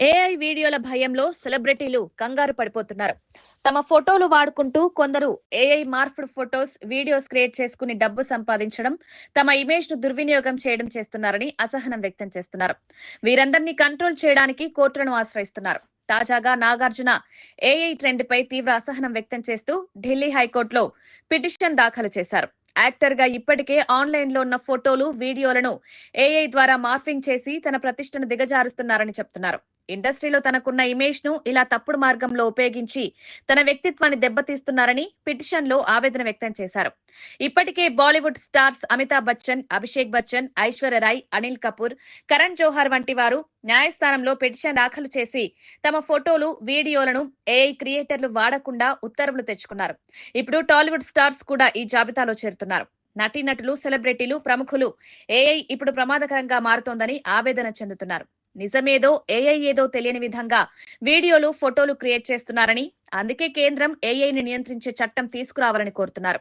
AI వీడియోల భయంలో సెలబ్రిటీలు కంగారు పడిపోతున్నారు. తమ ఫోటోలు వాడుకుంటూ కొందరు AI morphed photos, videos create చేసుకుని డబ్బు సంపాదించడం, తమ ఇమేజ్ ను దుర్వినియోగం చేయడం చేస్తున్నారని అసహనం వ్యక్తం చేస్తున్నారు. వీరందరినీ కంట్రోల్ చేయడానికి కోర్టులను ఆశ్రయిస్తున్నారు. తాజాగా నాగార్జున ఏఐ ట్రెండ్ పై తీవ్ర అసహనం వ్యక్తం చేస్తూ ఢిల్లీ హైకోర్టులో పిటిషన్ దాఖలు చేశారు. యాక్టర్ గా ఇప్పటికే ఆన్లైన్ లో ఉన్న ఫోటోలు, వీడియోలను ఏఐ ద్వారా మార్ఫింగ్ చేసి తన ప్రతిష్టను దిగజారుస్తున్నారని చెప్తున్నారు. ఇండస్ట్రీలో తనకున్న ఇమేజ్ ను ఇలా తప్పుడు మార్గంలో ఉపయోగించి తన వ్యక్తిత్వాన్ని దెబ్బతీస్తున్నారని పిటిషన్ లో ఆవేదన వ్యక్తం చేశారు. ఇప్పటికే బాలీవుడ్ స్టార్స్ అమితాబ్ బచ్చన్, అభిషేక్ బచ్చన్, ఐశ్వర్య రాయ్, అనిల్ కపూర్, కరణ్ జోహార్ వంటి వారు న్యాయస్థానంలో పిటిషన్ దాఖలు చేసి తమ ఫోటోలు, వీడియోలను ఏఐ క్రియేటర్లు వాడకుండా ఉత్తర్వులు తెచ్చుకున్నారు. ఇప్పుడు టాలీవుడ్ స్టార్స్ కూడా ఈ జాబితాలో చేరుతున్నారు. నటీనటులు, సెలబ్రిటీలు, ప్రముఖులు ఏఐ ఇప్పుడు ప్రమాదకరంగా మారుతోందని ఆవేదన చెందుతున్నారు. నిజమేదో ఏఐ ఏదో తెలియని విధంగా వీడియోలు, ఫోటోలు క్రియేట్ చేస్తున్నారని, అందుకే కేంద్రం ఏఐని నియంత్రించే చట్టం తీసుకురావాలని కోరుతున్నారు.